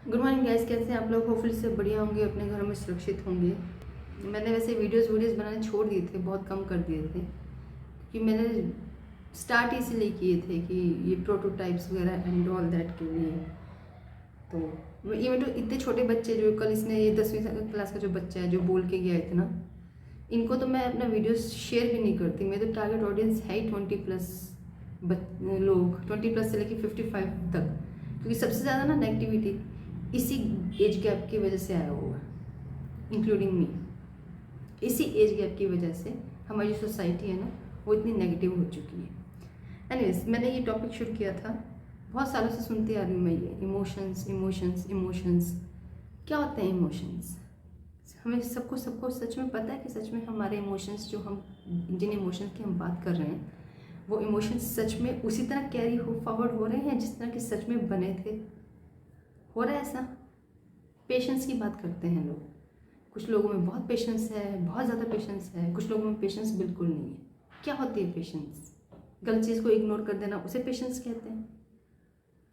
Good morning guys, कैसे हैं आप लोग? होपफुली से बढ़िया होंगे, अपने घरों में सुरक्षित होंगे। मैंने वैसे वीडियोस बनाने छोड़ दिए थे, बहुत कम कर दिए थे, क्योंकि मैंने स्टार्ट इसीलिए किए थे कि ये प्रोटोटाइप्स वगैरह एंड ऑल दैट के लिए। तो इवन तो इतने छोटे बच्चे जो कल इसने ये 10वीं क्लास का जो बच्चा है जो बोल के गया था ना, इनको तो मैं अपना वीडियोस शेयर भी नहीं करती। मेरे तो टारगेट ऑडियंस है ही 20+ लोग, 20+ से लेकर 55 तक, क्योंकि सबसे ज़्यादा ना नेगेटिविटी इसी एज गैप की वजह से आया हुआ है, इंक्लूडिंग मी। इसी एज गैप की वजह से हमारी जो सोसाइटी है ना, वो इतनी नेगेटिव हो चुकी है। एनीवेज, मैंने ये टॉपिक शुरू किया था, बहुत सालों से सुनती आ रही हूँ मैं ये इमोशंस इमोशंस इमोशंस। क्या होते हैं इमोशंस? हमें सबको सच में पता है कि सच में हमारे इमोशंस, जो हम जिन इमोशंस की हम बात कर रहे हैं, वो इमोशंस सच में उसी तरह कैरी फॉरवर्ड हो रहे हैं जिस तरह के सच में बने थे? हो रहा है ऐसा? पेशेंस की बात करते हैं लोग, कुछ लोगों में बहुत पेशेंस है, बहुत ज़्यादा पेशेंस है, कुछ लोगों में पेशेंस बिल्कुल नहीं है। क्या होती है पेशेंस? गलत चीज़ को इग्नोर कर देना, उसे पेशेंस कहते हैं।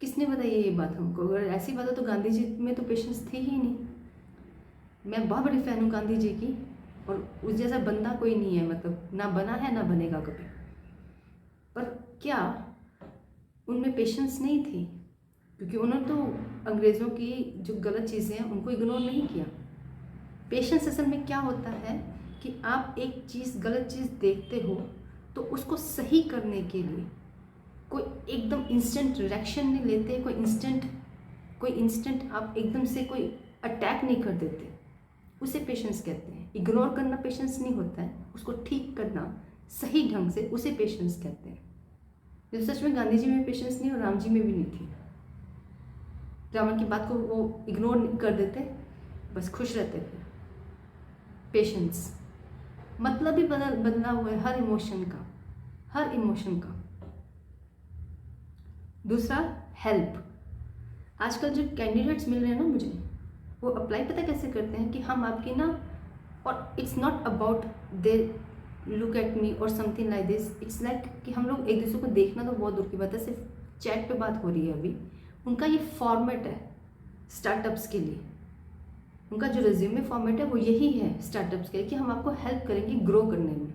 किसने बताई ये बात हमको? अगर ऐसी बात हो तो गांधी जी में तो पेशेंस थी ही नहीं। मैं बहुत बड़ी फ़ैन हूँ गांधी जी की, और उस जैसा बंदा कोई नहीं है, मतलब ना बना है ना बनेगा कभी। पर क्या उनमें पेशेंस नहीं थी? क्योंकि उन्होंने तो अंग्रेज़ों की जो गलत चीज़ें हैं उनको इग्नोर नहीं किया। पेशेंस असल में क्या होता है कि आप एक चीज़, गलत चीज़ देखते हो तो उसको सही करने के लिए कोई एकदम इंस्टेंट रिएक्शन नहीं लेते, कोई इंस्टेंट आप एकदम से कोई अटैक नहीं कर देते। उसे पेशेंस कहते हैं। इग्नोर करना पेशेंस नहीं होता है, उसको ठीक करना सही ढंग से, उसे पेशेंस कहते हैं। जो सच में गांधी जी में पेशेंस नहीं और राम जी में भी नहीं थी। रावण की बात को वो इग्नोर कर देते, बस खुश रहते थे। पेशेंस मतलब ही बदला हुआ है हर इमोशन का, हर इमोशन का। दूसरा, हेल्प। आजकल जो कैंडिडेट्स मिल रहे हैं ना मुझे, वो अप्लाई पता कैसे करते हैं कि हम आपकी ना, और it's not about they look at me और something like this, it's like कि हम लोग एक दूसरे को देखना तो बहुत दूर की बात है, सिर्फ चैट पे बात हो रही है अभी। उनका ये फॉर्मेट है स्टार्टअप्स के लिए, उनका जो रिज्यूमे फॉर्मेट है वो यही है स्टार्टअप्स के लिए, कि हम आपको हेल्प करेंगे ग्रो करने में।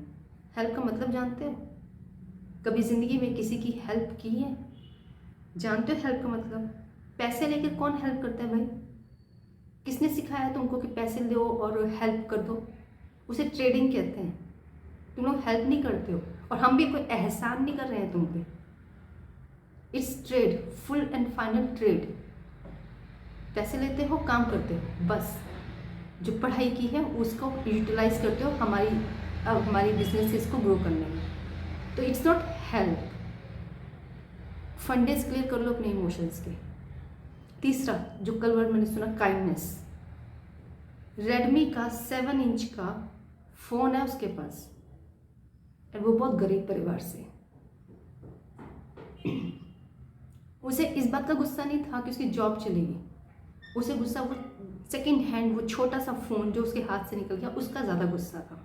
हेल्प का मतलब जानते हो? कभी ज़िंदगी में किसी की हेल्प की है? जानते हो हेल्प का मतलब? पैसे लेकर कौन हेल्प करता है भाई? किसने सिखाया तुमको कि पैसे लो और हेल्प कर दो? उसे ट्रेडिंग कहते हैं। तुम लोग हेल्प नहीं करते हो, और हम भी कोई एहसान नहीं कर रहे हैं तुम पे। It's trade, full and final trade. पैसे लेते हो, काम करते हो, बस। जो पढ़ाई की है उसको यूटिलाइज करते हो हमारी बिजनेसेस को ग्रो करने में। तो इट्स नॉट हेल्प। फंडेस क्लियर कर लो अपने इमोशंस के। तीसरा जो कल वर्ड मैंने सुना, काइंडनेस। रेडमी का 7 इंच का फ़ोन है उसके पास, और वो बहुत गरीब परिवार से। उसे इस बात का गुस्सा नहीं था कि उसकी जॉब चलेगी, उसे गुस्सा वो सेकंड हैंड, वो छोटा सा फ़ोन जो उसके हाथ से निकल गया, उसका ज़्यादा गुस्सा था।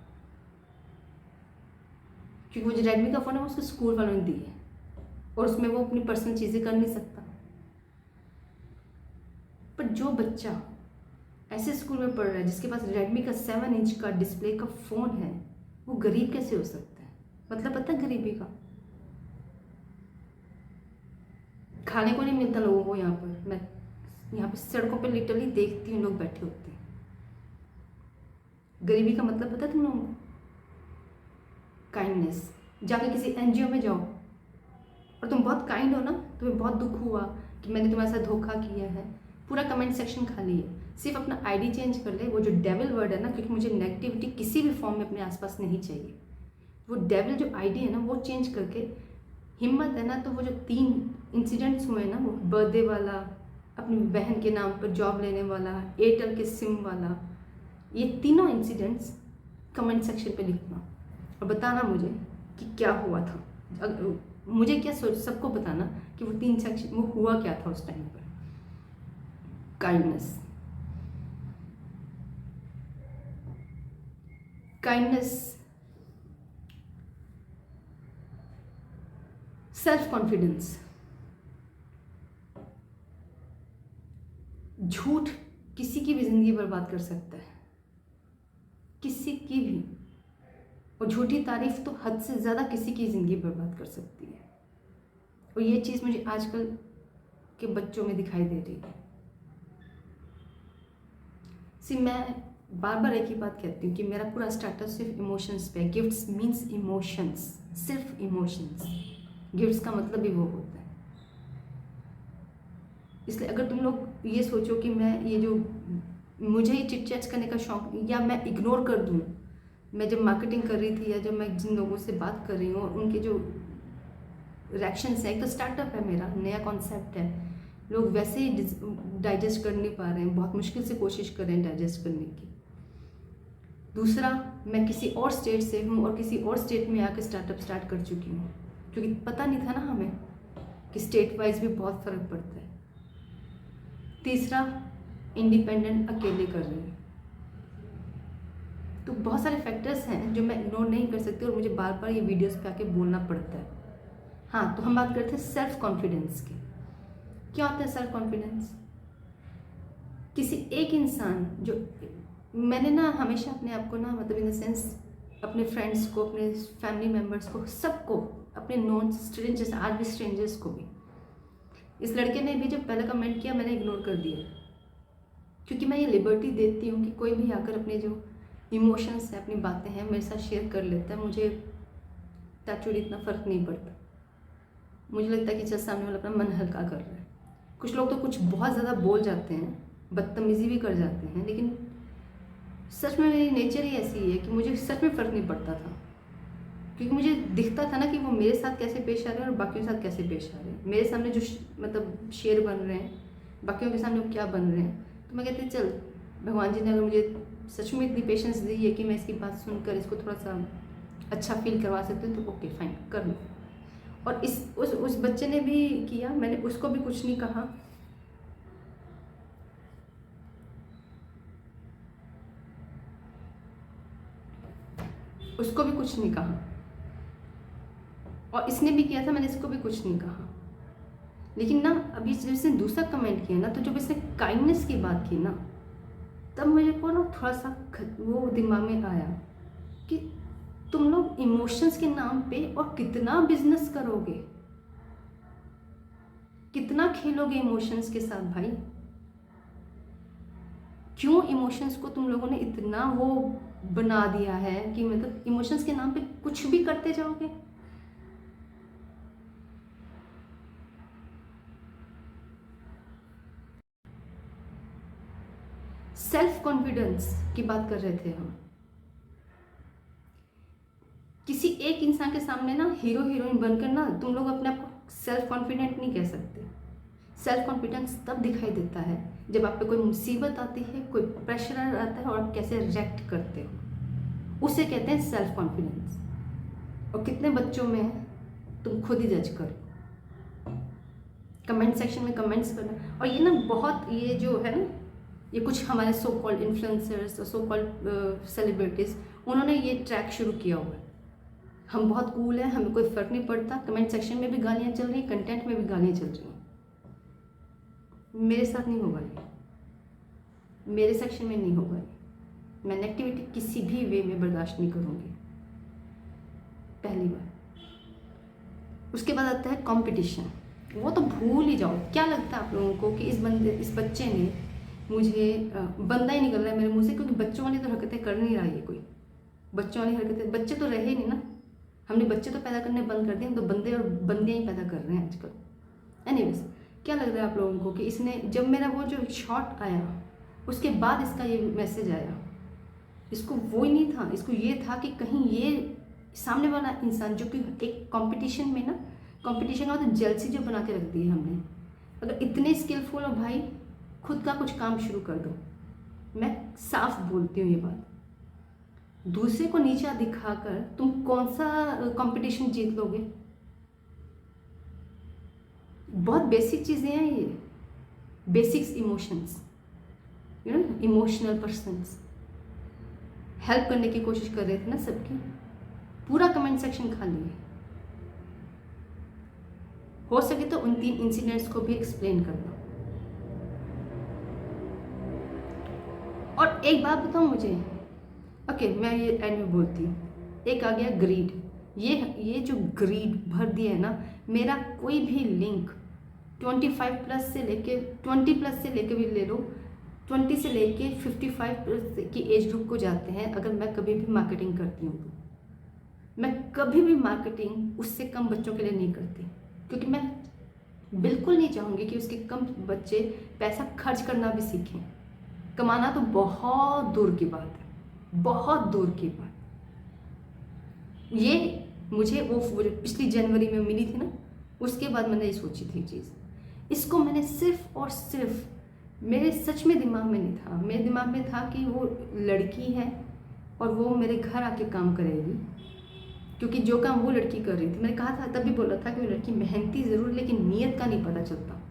क्योंकि वो जो रेडमी का फ़ोन है वो उसके स्कूल वालों ने दी है, और उसमें वो अपनी पर्सनल चीज़ें कर नहीं सकता। पर जो बच्चा ऐसे स्कूल में पढ़ रहा है जिसके पास रेडमी का 7 इंच का डिस्प्ले का फ़ोन है, वो गरीब कैसे हो सकता है? मतलब पता है गरीबी का? खाने को नहीं मिलता लोगों को यहाँ पर। मैं यहाँ पे सड़कों पे लिटरली देखती हूँ, लोग बैठे होते हैं। गरीबी का मतलब पता है तुम लोगों को? काइंडनेस। जाके किसी एनजीओ में जाओ और तुम बहुत काइंड हो ना, तुम्हें बहुत दुख हुआ कि मैंने तुम्हारे साथ धोखा किया है, पूरा कमेंट सेक्शन खाली है। सिर्फ अपना आईडी चेंज कर ले, वो जो डेविल वर्ड है ना, क्योंकि मुझे नेगेटिविटी किसी भी फॉर्म में अपने आसपास नहीं चाहिए। वो डेविल जो आईडी है ना, वो चेंज करके, हिम्मत है ना तो वो जो 3 इंसिडेंट्स हुए ना, वो बर्थडे वाला, अपनी बहन के नाम पर जॉब लेने वाला, एयरटेल के सिम वाला, ये तीनों इंसिडेंट्स कमेंट सेक्शन पे लिखना और बताना मुझे कि क्या हुआ था। मुझे क्या सोच, सबको बताना कि वो 3 सेक्शन वो हुआ क्या था उस टाइम पर। Kindness, kindness, self confidence. झूठ किसी की भी ज़िंदगी बर्बाद कर सकता है, किसी की भी। और झूठी तारीफ तो हद से ज़्यादा किसी की ज़िंदगी बर्बाद कर सकती है। और ये चीज़ मुझे आजकल के बच्चों में दिखाई दे रही है। मैं बार बार एक ही बात कहती हूँ कि मेरा पूरा स्टेटस सिर्फ इमोशंस पे। गिफ्ट्स मीन्स इमोशंस, सिर्फ इमोशंस। गिफ्ट्स का मतलब भी वो होता है। इसलिए अगर तुम लोग ये सोचो कि मैं ये जो मुझे ये चिट चैट करने का शौक, या मैं इग्नोर कर दूँ, मैं जब मार्केटिंग कर रही थी या जब मैं जिन लोगों से बात कर रही हूँ और उनके जो रिएक्शंस है, एक तो स्टार्टअप है मेरा, नया कॉन्सेप्ट है, लोग वैसे ही डाइजेस्ट कर नहीं पा रहे हैं, बहुत मुश्किल से कोशिश कर रहे हैं डाइजेस्ट करने की। दूसरा, मैं किसी और स्टेट से हूँ और किसी और स्टेट में आकर स्टार्टअप स्टार्ट कर चुकी हूँ, क्योंकि पता नहीं था ना हमें कि स्टेट वाइज भी बहुत फ़र्क पड़ता है। तीसरा, इंडिपेंडेंट अकेले कर रही हूँ। तो बहुत सारे फैक्टर्स हैं जो मैं इग्नोर नहीं कर सकती और मुझे बार बार ये वीडियोस पे आके बोलना पड़ता है। हाँ, तो हम बात करते हैं सेल्फ कॉन्फिडेंस की। क्या होता है सेल्फ कॉन्फिडेंस? किसी एक इंसान जो, मैंने ना हमेशा अपने आप को ना, मतलब इन द सेंस अपने फ्रेंड्स को, अपने फैमिली मेम्बर्स को, सबको, अपने नॉन स्ट्रेंजर्स, आज भी स्ट्रेंजर्स को भी, इस लड़के ने भी जब पहले कमेंट किया मैंने इग्नोर कर दिया, क्योंकि मैं ये लिबर्टी देती हूँ कि कोई भी आकर अपने जो इमोशंस हैं, अपनी बातें हैं, मेरे साथ शेयर कर लेता है। मुझे टचवुड इतना फ़र्क नहीं पड़ता। मुझे लगता है कि चल सामने वाला अपना मन हल्का कर रहा है। कुछ लोग तो कुछ बहुत ज़्यादा बोल जाते हैं, बदतमीज़ी भी कर जाते हैं, लेकिन सच में मेरी नेचर ही ऐसी है कि मुझे सच में फ़र्क नहीं पड़ता था, क्योंकि मुझे दिखता था ना कि वो मेरे साथ कैसे पेश आ रहे हैं और बाकियों के साथ कैसे पेश आ रहे हैं। मेरे सामने जो मतलब शेर बन रहे हैं, बाकियों के सामने वो क्या बन रहे हैं। तो मैं कहती चल, भगवान जी ने अगर मुझे सच में इतनी पेशेंस दी है कि मैं इसकी बात सुनकर इसको थोड़ा सा अच्छा फील करवा सकती हूँ, तो ओके फाइन, कर लो। और उस बच्चे ने भी किया, मैंने उसको भी कुछ नहीं कहा। उसको भी कुछ नहीं कहा, और इसने भी किया था, मैंने इसको भी कुछ नहीं कहा। लेकिन ना अभी जब इसने दूसरा कमेंट किया ना, तो जब इसने काइंडनेस की बात की ना, तब मेरे को ना थोड़ा सा वो दिमाग में आया कि तुम लोग इमोशंस के नाम पे और कितना बिजनेस करोगे, कितना खेलोगे इमोशंस के साथ भाई। क्यों इमोशंस को तुम लोगों ने इतना वो बना दिया है कि मतलब इमोशंस के नाम पे कुछ भी करते जाओगे। सेल्फ कॉन्फिडेंस की बात कर रहे थे हम। किसी एक इंसान के सामने ना हीरो हीरोइन बनकर ना तुम लोग अपने आप को सेल्फ कॉन्फिडेंट नहीं कह सकते। सेल्फ कॉन्फिडेंस तब दिखाई देता है जब आप पे कोई मुसीबत आती है, कोई प्रेशर आता है और आप कैसे रिएक्ट करते हो, उसे कहते हैं सेल्फ कॉन्फिडेंस। और कितने बच्चों में है तुम खुद ही जज करो। कमेंट सेक्शन में कमेंट्स करना। और ये ना बहुत, ये जो है ना, ये कुछ हमारे सो कॉल्ड इन्फ्लुएंसर्स और सो कॉल्ड सेलिब्रिटीज़, उन्होंने ये ट्रैक शुरू किया हुआ है। हम बहुत कूल हैं, हमें कोई फ़र्क नहीं पड़ता, कमेंट सेक्शन में भी गालियाँ चल रही हैं, कंटेंट में भी गालियाँ चल रही हैं। मेरे साथ नहीं होगा ये, मेरे सेक्शन में नहीं होगा ये। मैं नेगेटिविटी किसी भी वे में बर्दाश्त नहीं करूँगी, पहली बार। उसके बाद आता है कंपटीशन। वो तो भूल ही जाओ। क्या लगता है आप लोगों को कि इस बच्चे ने मुझे बंदा ही निकल रहा है मेरे मुंह से, क्योंकि बच्चों वाली तो हरकतें कर नहीं रहा है कोई। बच्चों वाली हरकतें, बच्चे तो रहे नहीं ना, हमने बच्चे तो पैदा करने बंद कर दिए, हम तो बंदे और बंदियाँ ही पैदा कर रहे हैं आजकल। एनीवेज, क्या लग रहा है आप लोगों को कि इसने, जब मेरा वो जो शॉट आया उसके बाद इसका ये मैसेज आया, इसको वो ही नहीं था, इसको ये था कि कहीं ये सामने वाला इंसान जो कि एक कंपटीशन में ना, कंपटीशन का तो जेलसी जो बना के रख दी है हमने। अगर इतने स्किलफुल हो भाई, खुद का कुछ काम शुरू कर दो। मैं साफ बोलती हूँ ये बात। दूसरे को नीचा दिखाकर तुम कौन सा कंपटीशन जीत लोगे? बहुत बेसिक चीज़ें हैं ये, basics emotions, you know, emotional persons. Help करने की कोशिश कर रहे थे ना सबकी, पूरा कमेंट सेक्शन खाली है। हो सके तो उन 3 इंसिडेंट्स को भी एक्सप्लेन करना। और एक बात बताऊँ मुझे, ओके मैं ये एंड में बोलती हूँ, एक आ गया ग्रीड। ये जो ग्रीड भर दिया है ना, मेरा कोई भी लिंक 25 प्लस से लेके 20 प्लस से लेके भी ले लो, 20 से लेके 55 प्लस की एज ग्रुप को जाते हैं। अगर मैं कभी भी मार्केटिंग करती हूँ तो मैं कभी भी मार्केटिंग उससे कम बच्चों के लिए नहीं करती, क्योंकि मैं बिल्कुल नहीं चाहूँगी कि उसके कम बच्चे पैसा खर्च करना भी सीखें। कमाना तो बहुत दूर की बात है, बहुत दूर की बात। ये मुझे वो पिछली जनवरी में मिली थी ना, उसके बाद मैंने ये सोची थी चीज़। इसको मैंने सिर्फ और सिर्फ मेरे सच में दिमाग में नहीं था, मेरे दिमाग में था कि वो लड़की है और वो मेरे घर आके काम करेगी, क्योंकि जो काम वो लड़की कर रही थी, मैंने कहा था तब भी बोला था कि वो लड़की मेहनती ज़रूर, लेकिन नीयत का नहीं पता चलता,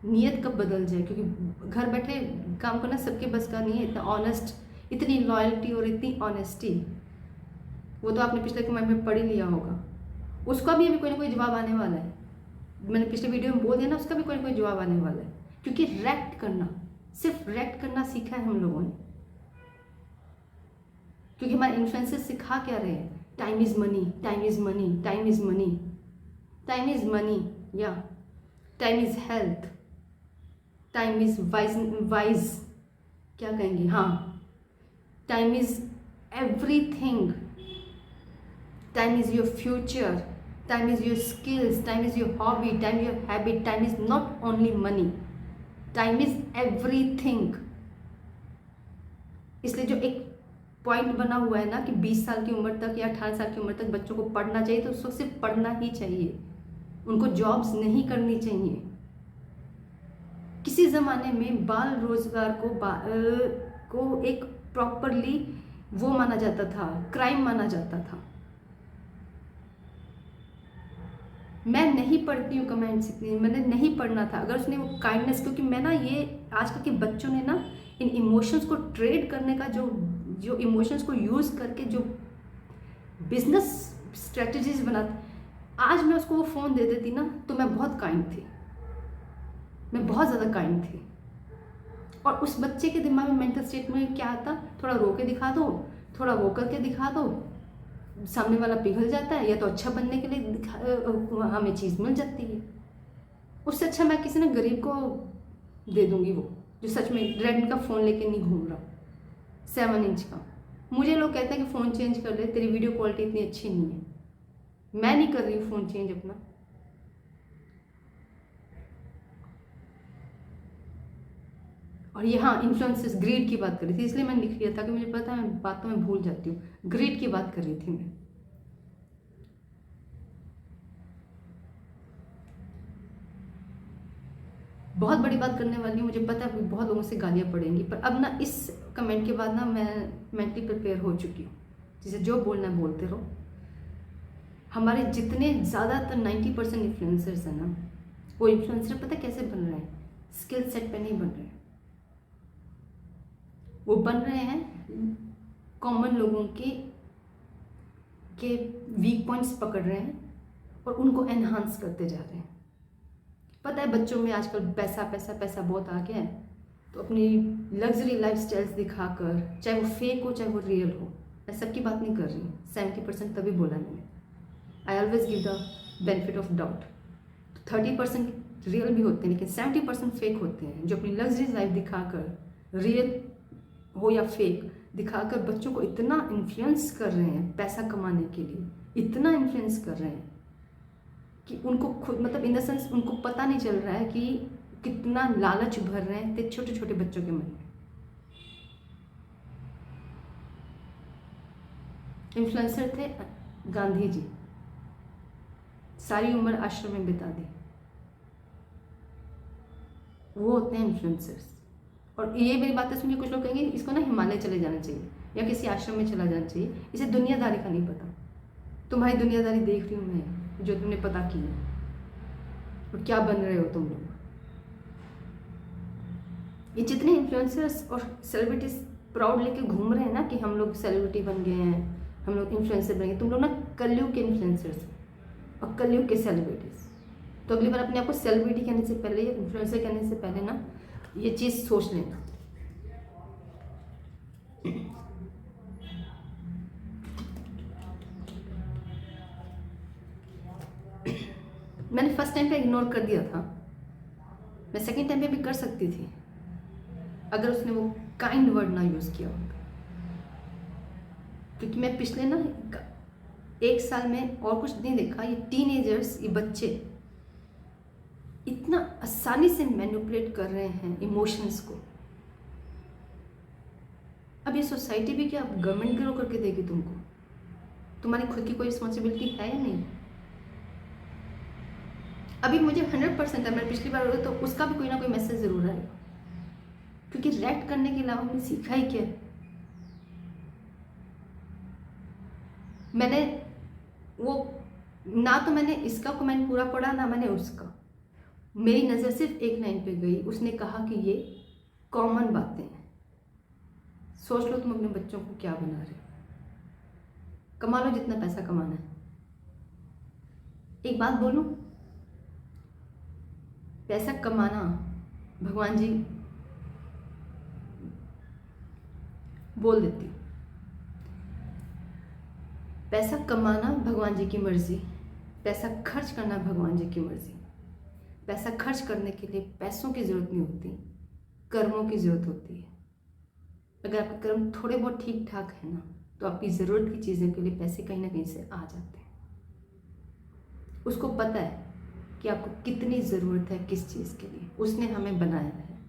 नीयत कब बदल जाए। क्योंकि घर बैठे काम करना सबके बस का नहीं है, इतना ऑनेस्ट, इतनी लॉयल्टी और इतनी ऑनेस्टी। वो तो आपने पिछले कमेंट में पढ़ ही लिया होगा, उसका भी अभी कोई ना कोई जवाब आने वाला है। मैंने पिछले वीडियो में बोल दिया ना, उसका भी कोई ना कोई जवाब आने वाला है, क्योंकि रेक्ट करना, सिर्फ रेक्ट करना सीखा है हम लोगों ने। क्योंकि हमारे इन्फ्लुएंसर्स सिखा क्या रहे हैं, time is money, time is money, time is money, time is money, या time is health, time is wise, क्या कहेंगे, हाँ, time is everything, time is your future, time is your skills, time is your hobby, time your habit, time is not only money, time is everything. इसलिए जो एक point बना हुआ है ना कि 20 साल की उम्र तक या 18 साल की उम्र तक बच्चों को पढ़ना चाहिए, तो उस वक्त सिर्फ पढ़ना ही चाहिए, उनको जॉब्स नहीं करनी चाहिए। किसी ज़माने में बाल रोजगार को एक प्रॉपरली वो माना जाता था, क्राइम माना जाता था। मैं नहीं पढ़ती हूँ कमेंट्स इतनी, मैंने नहीं पढ़ना था। अगर उसने वो काइंडनेस, क्योंकि मैं ना ये आजकल के बच्चों ने ना इन इमोशंस को ट्रेड करने का जो इमोशंस को यूज़ करके जो बिजनेस स्ट्रेटजीज बनाते, आज मैं उसको वो फ़ोन दे देती ना तो मैं बहुत काइंड थी, मैं बहुत ज़्यादा काइंड थी। और उस बच्चे के दिमाग में मेंटल स्टेट में क्या आता, थोड़ा रो के दिखा दो, थोड़ा वो करके दिखा दो, सामने वाला पिघल जाता है, या तो अच्छा बनने के लिए हमें चीज़ मिल जाती है। उससे अच्छा मैं किसी ने गरीब को दे दूंगी, वो जो सच में रेडमी का फ़ोन लेके नहीं घूम रहा, 7 इंच का। मुझे लोग कहते हैं कि फ़ोन चेंज कर ले, तेरी वीडियो क्वालिटी इतनी अच्छी नहीं है। मैं नहीं कर रही हूँ फ़ोन चेंज अपना। और ये हाँ, इन्फ्लुएंसर्स ग्रीड की बात कर रही थी, इसलिए मैंने लिख लिया था कि मुझे पता है मैं बातों में भूल जाती हूँ। ग्रीड की बात कर रही थी मैं। बहुत बड़ी बात करने वाली हूँ, मुझे पता है बहुत लोगों से गालियाँ पड़ेंगी, पर अब ना इस कमेंट के बाद ना मैं मेंटली प्रिपेयर हो चुकी हूँ। जिसे जो बोलना है बोलते रहो। हमारे जितने ज़्यादातर 90% इन्फ्लुएंसर्स हैं ना, वो इन्फ्लुएंसर पता है कैसे बन रहे हैं, स्किल सेट पे नहीं बन रहे हैं। वो बन रहे हैं कॉमन लोगों के वीक पॉइंट्स पकड़ रहे हैं और उनको एनहांस करते जा रहे हैं। पता है बच्चों में आजकल पैसा पैसा पैसा बहुत आ गया है, तो अपनी लग्जरी लाइफस्टाइल्स दिखाकर, चाहे वो फेक हो चाहे वो रियल हो, मैं सबकी बात नहीं कर रही, 70% तभी बोला मैंने। I always give the benefit of doubt. 30% real भी होते हैं, लेकिन 70% फेक होते हैं, जो अपनी लग्जरी लाइफ दिखाकर, रियल हो या फेक दिखाकर बच्चों को इतना इन्फ्लुएंस कर रहे हैं पैसा कमाने के लिए, इतना इन्फ्लुएंस कर रहे हैं कि उनको खुद, मतलब इन द सेंस उनको पता नहीं चल रहा है कि कितना लालच भर रहे हैं छोटे छोटे बच्चों के मन में। इन्फ्लुएंसर थे गांधी जी, सारी उम्र आश्रम में बिता दी, वो होते हैं इन्फ्लुएंसर्स। और ये मेरी बातें सुन के कुछ लोग कहेंगे इसको ना हिमालय चले जाना चाहिए या किसी आश्रम में चला जाना चाहिए, इसे दुनियादारी का नहीं पता। तुम्हारी दुनियादारी देख रही हूँ मैं, जो तुमने पता की है, और क्या बन रहे हो तुम लोग। ये जितने इन्फ्लुएंसर्स और सेलिब्रिटीज प्राउड लेके घूम रहे हैं ना कि हम लोग सेलिब्रिटी बन गए हैं, हम लोग इन्फ्लुएंसर बन गए, तुम लोग ना कलयुग के इन्फ्लुएंसर्स और कलयुग के सेलिब्रिटीज। तो अगली बार अपने आप को सेलिब्रिटी कहने से पहले या इन्फ्लुएंसर कहने से पहले ना ये चीज़ सोच लेना। मैंने फर्स्ट टाइम पे इग्नोर कर दिया था, मैं सेकंड टाइम पे भी कर सकती थी अगर उसने वो काइंड वर्ड ना यूज़ किया होता। क्योंकि मैं पिछले ना 1 साल में और कुछ नहीं देखा, ये टीनेजर्स, ये बच्चे इतना आसानी से मैनिपुलेट कर रहे हैं इमोशंस को। अब ये सोसाइटी भी क्या गवर्नमेंट ग्रो करके देगी तुमको? तुम्हारी खुद की कोई रिस्पॉन्सिबिलिटी है या नहीं? अभी मुझे 100% है, मैंने पिछली बार बोला तो उसका भी कोई ना कोई मैसेज ज़रूर आएगा, क्योंकि रिएक्ट करने के अलावा मैंने सीखा ही क्या? मैंने वो ना तो मैंने इसका कमेंट पूरा पढ़ा ना मैंने उसका, मेरी नज़र सिर्फ एक लाइन पे गई, उसने कहा कि ये कॉमन बातें हैं। सोच लो तुम अपने बच्चों को क्या बना रहे हो। कमा लो जितना पैसा कमाना है। एक बात बोलूं, पैसा कमाना भगवान जी बोल देती, पैसा कमाना भगवान जी की मर्जी, पैसा खर्च करना भगवान जी की मर्जी। पैसा खर्च करने के लिए पैसों की ज़रूरत नहीं होती, कर्मों की ज़रूरत होती है। अगर आपके कर्म थोड़े बहुत ठीक ठाक है ना, तो आपकी ज़रूरत की चीज़ों के लिए पैसे कहीं ना कहीं से आ जाते हैं। उसको पता है कि आपको कितनी ज़रूरत है किस चीज़ के लिए, उसने हमें बनाया है।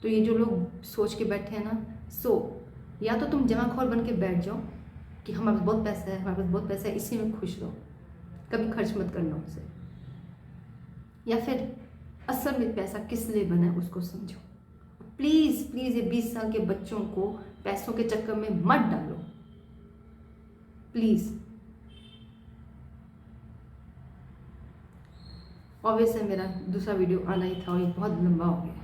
तो ये जो लोग सोच के बैठे हैं ना, या तो तुम जमाखोर बन के बैठ जाओ कि हमारे पास बहुत पैसा है, हमारे पास बहुत पैसा है, इसी में खुश रहो, कभी खर्च मत करना उसे। या फिर असल में पैसा किस लिए बना है उसको समझो। प्लीज़ प्लीज़ ये 20 साल के बच्चों को पैसों के चक्कर में मत डालो, प्लीज़। ऑब्वियस है मेरा दूसरा वीडियो आना ही था और ये बहुत लंबा हो गया।